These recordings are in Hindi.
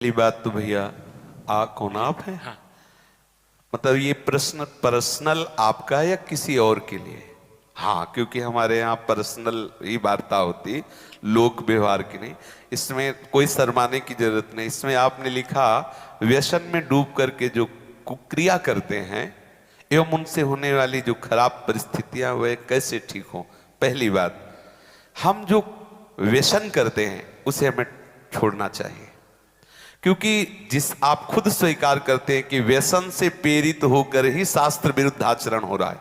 पहली बात तो भैया कौन आप हैं? हाँ। मतलब ये प्रश्न पर्सनल आपका है या किसी और के लिए? हाँ, क्योंकि हमारे यहाँ पर्सनल ही वार्ता होती, लोक व्यवहार की नहीं। इसमें कोई शर्माने की जरूरत नहीं। इसमें आपने लिखा व्यसन में डूब करके जो कुक्रिया करते हैं एवं उनसे होने वाली जो खराब परिस्थितियां वह कैसे ठीक हो। पहली बात, हम जो व्यसन करते हैं उसे हमें छोड़ना चाहिए, क्योंकि जिस आप खुद स्वीकार करते हैं कि व्यसन से प्रेरित होकर ही शास्त्र विरुद्ध आचरण हो रहा है,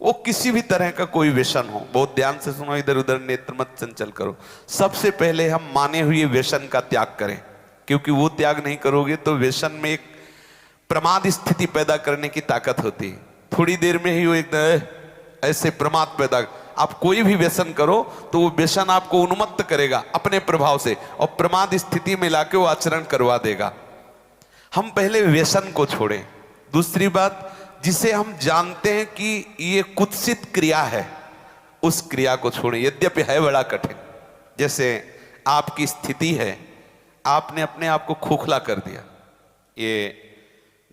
वो किसी भी तरह का कोई व्यसन हो। बहुत ध्यान से सुनो, इधर उधर नेत्र मत चंचल करो। सबसे पहले हम माने हुए व्यसन का त्याग करें, क्योंकि वो त्याग नहीं करोगे तो व्यसन में एक प्रमाद स्थिति पैदा करने की ताकत होती है। थोड़ी देर में ही वो एक ऐसे प्रमाद पैदा, आप कोई भी व्यसन करो तो वो व्यसन आपको उन्मत्त करेगा अपने प्रभाव से और प्रमाद स्थिति में लाके वो आचरण करवा देगा। हम पहले व्यसन को छोड़ें। दूसरी बात, जिसे हम जानते हैं कि ये कुत्सित क्रिया है, उस क्रिया को छोड़ें, यद्यपि है बड़ा कठिन। जैसे आपकी स्थिति है, आपने अपने आप को खोखला कर दिया। ये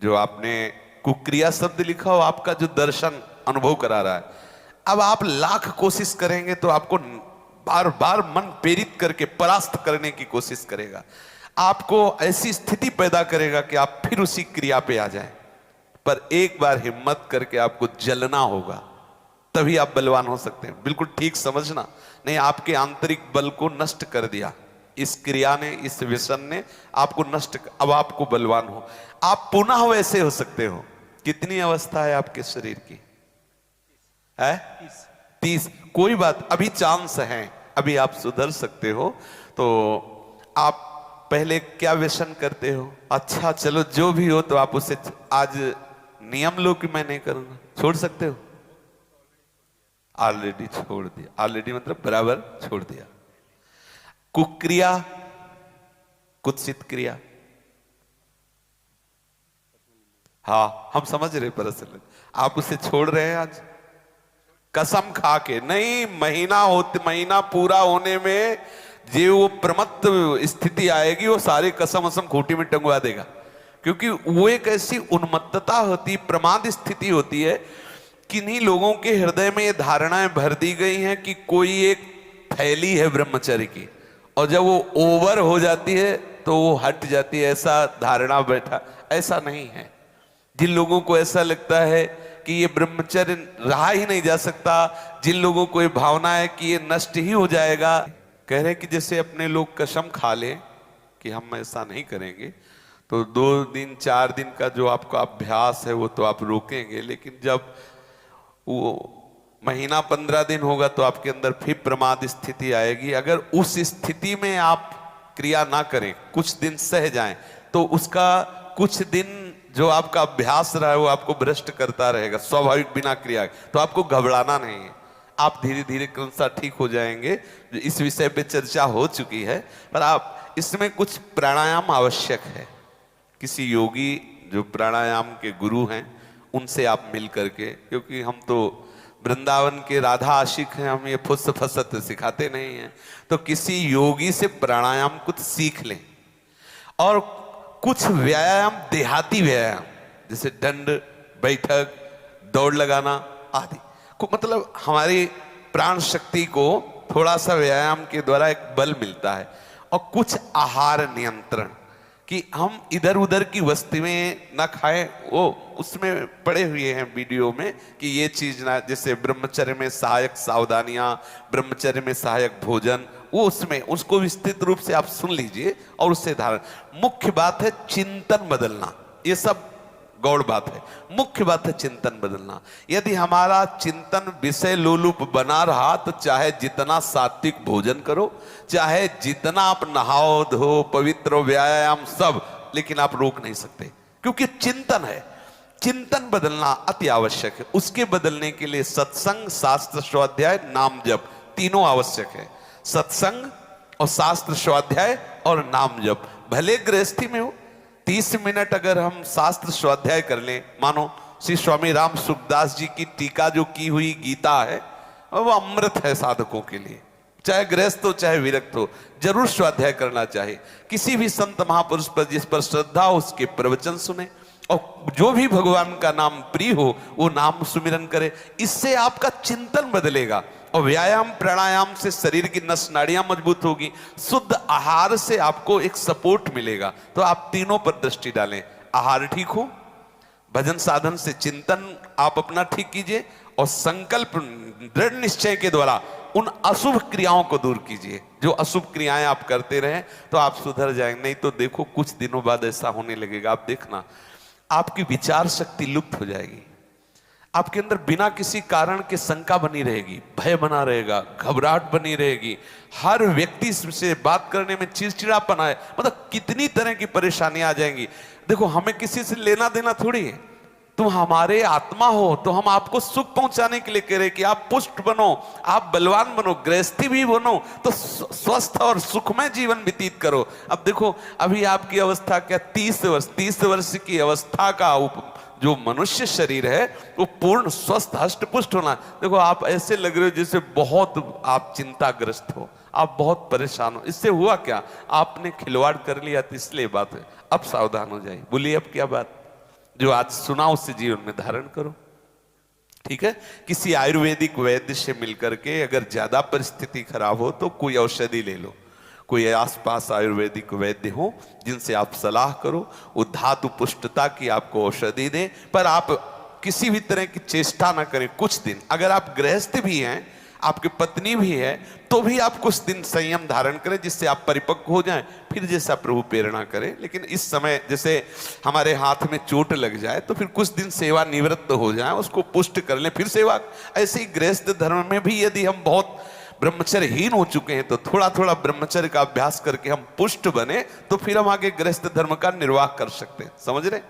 जो आपने कुक्रिया शब्द लिखा हो, आपका जो दर्शन अनुभव करा रहा है, अब आप लाख कोशिश करेंगे तो आपको बार बार मन प्रेरित करके परास्त करने की कोशिश करेगा, आपको ऐसी स्थिति पैदा करेगा कि आप फिर उसी क्रिया पे आ जाएं। पर एक बार हिम्मत करके आपको जलना होगा, तभी आप बलवान हो सकते हैं। बिल्कुल ठीक समझना, नहीं आपके आंतरिक बल को नष्ट कर दिया इस क्रिया ने, इस व्यसन ने आपको नष्ट, अब आपको बलवान हो, आप पुनः वैसे हो सकते हो। कितनी अवस्था है आपके शरीर की? है 30। कोई बात, अभी चांस है, अभी आप सुधर सकते हो। तो आप पहले क्या व्यसन करते हो? अच्छा चलो जो भी हो, तो आप उसे आज नियम लो कि मैं नहीं करूंगा, छोड़ सकते हो? ऑलरेडी छोड़ दिया। ऑलरेडी मतलब बराबर छोड़ दिया। कुक्रिया, कुत्सित क्रिया, हाँ हम समझ रहे, पर आप उसे छोड़ रहे हैं आज कसम खा के। नहीं, महीना पूरा होने में जो वो प्रमत्त स्थिति आएगी, वो सारे कसम असम खूंटी में टंगवा देगा। क्योंकि वो एक ऐसी उन्मत्तता होती, प्रमाद स्थिति होती है। किन्हीं लोगों के हृदय में ये धारणाएं भर दी गई हैं कि कोई एक थैली है ब्रह्मचर्य की, और जब वो ओवर हो जाती है तो वो हट जाती है, ऐसा धारणा बैठा। ऐसा नहीं है। जिन लोगों को ऐसा लगता है कि ये ब्रह्मचर्य रहा ही नहीं जा सकता, जिन लोगों को ये भावना है कि ये नष्ट ही हो जाएगा, कह रहे कि जैसे अपने लोग कसम खा लें कि हम ऐसा नहीं करेंगे, तो 2 दिन 4 दिन का जो आपका अभ्यास है वो तो आप रोकेंगे, लेकिन जब वो महीना 15 दिन होगा तो आपके अंदर फिर प्रमाद स्थिति आएगी। अगर उस स्थिति में आप क्रिया ना करें, कुछ दिन सह जाएं, तो उसका कुछ दिन जो आपका अभ्यास रहा है वो आपको भ्रष्ट करता रहेगा स्वाभाविक, बिना क्रिया। तो आपको घबराना नहीं है, आप धीरे धीरे क्रमशः ठीक हो जाएंगे। इस विषय पे चर्चा हो चुकी है, पर आप इसमें कुछ प्राणायाम आवश्यक है। किसी योगी जो प्राणायाम के गुरु हैं उनसे आप मिल करके, क्योंकि हम तो वृंदावन के राधा आशिक हैं, हम ये फुस फसत सिखाते नहीं हैं। तो किसी योगी से प्राणायाम कुछ सीख लें, और कुछ व्यायाम, देहाती व्यायाम जैसे दंड बैठक, दौड़ लगाना आदि को, मतलब हमारी प्राण शक्ति को थोड़ा सा व्यायाम के द्वारा एक बल मिलता है। और कुछ आहार नियंत्रण, कि हम इधर उधर की वस्तुएं ना खाएं, वो उसमें पड़े हुए हैं वीडियो में कि ये चीज ना, जैसे ब्रह्मचर्य में सहायक सावधानियां, ब्रह्मचर्य में सहायक भोजन, वो उसमें उसको विस्तृत रूप से आप सुन लीजिए और उससे धारण। मुख्य बात है चिंतन बदलना, ये सब गौड़ बात है, मुख्य बात है चिंतन बदलना। यदि हमारा चिंतन विषय लोलुप बना रहा तो चाहे जितना सात्विक भोजन करो, चाहे जितना आप नहाओ धो पवित्र व्यायाम सब, लेकिन आप रोक नहीं सकते, क्योंकि चिंतन है। चिंतन बदलना अति आवश्यक है। उसके बदलने के लिए सत्संग, शास्त्र स्वाध्याय, नाम जप तीनों आवश्यक है। सत्संग और शास्त्र स्वाध्याय और नाम जप। भले गृहस्थी में हो, 30 मिनट अगर हम शास्त्र स्वाध्याय कर लें, मानो श्री स्वामी राम सुखदास जी की टीका जो की हुई गीता है, वो अमृत है साधकों के लिए। चाहे गृहस्थ हो चाहे विरक्त हो, जरूर स्वाध्याय करना चाहिए। किसी भी संत महापुरुष पर जिस पर श्रद्धा हो उसके प्रवचन सुने, और जो भी भगवान का नाम प्रिय हो वो नाम सुमिरन करे। इससे आपका चिंतन बदलेगा, और व्यायाम प्राणायाम से शरीर की नस नाड़ियां मजबूत होगी, शुद्ध आहार से आपको एक सपोर्ट मिलेगा। तो आप तीनों पर दृष्टि डालें, आहार ठीक हो, भजन साधन से चिंतन आप अपना ठीक कीजिए, और संकल्प दृढ़ निश्चय के द्वारा उन अशुभ क्रियाओं को दूर कीजिए। जो अशुभ क्रियाएं आप करते रहे तो आप सुधर जाएंगे। नहीं तो देखो कुछ दिनों बाद ऐसा होने लगेगा, आप देखना आपकी विचार शक्ति लुप्त हो जाएगी, आपके अंदर बिना किसी कारण के शंका बनी रहेगी, भय बना रहेगा, घबराहट बनी रहेगी, हर व्यक्ति से बात करने में चिड़चिड़ापन आए, मतलब कितनी तरह की परेशानियां आ जाएंगी। देखो हमें किसी से लेना देना थोड़ी है, तुम हमारे आत्मा हो तो हम आपको सुख पहुंचाने के लिए कह रहे कि आप पुष्ट बनो, आप बलवान बनो, गृहस्थी भी बनो, तो स्वस्थ और सुखमय जीवन व्यतीत करो। अब देखो अभी आपकी अवस्था क्या, 30 वर्ष की अवस्था का जो मनुष्य शरीर है वो पूर्ण स्वस्थ हष्ट पुष्ट होना। देखो आप ऐसे लग रहे हो जैसे बहुत आप चिंताग्रस्त हो, आप बहुत परेशान हो। इससे हुआ क्या, आपने खिलवाड़ कर लिया, तो इसलिए बात है। अब सावधान हो जाइए। बोलिए अब क्या बात, जो आज सुना उससे जीवन में धारण करो, ठीक है। किसी आयुर्वेदिक वैद्य से मिलकर के अगर ज्यादा परिस्थिति खराब हो तो कोई औषधि ले लो, कोई आसपास आयुर्वेदिक वैद्य हो जिनसे आप सलाह करो, वो धातु पुष्टता की आपको औषधि दें। पर आप किसी भी तरह की चेष्टा ना करें कुछ दिन। अगर आप गृहस्थ भी हैं, आपकी पत्नी भी है, तो भी आप कुछ दिन संयम धारण करें जिससे आप परिपक्व हो जाएं, फिर जैसा प्रभु प्रेरणा करें। लेकिन इस समय जैसे हमारे हाथ में चोट लग जाए तो फिर कुछ दिन सेवा निवृत्त हो जाए, उसको पुष्ट कर लें, फिर सेवा। ऐसे ही गृहस्थ धर्म में भी यदि हम बहुत ब्रह्मचर्यहीन हो चुके हैं तो थोड़ा थोड़ा ब्रह्मचर्य का अभ्यास करके हम पुष्ट बने, तो फिर हम आगे गृहस्थ धर्म का निर्वाह कर सकते हैं। समझ रहे?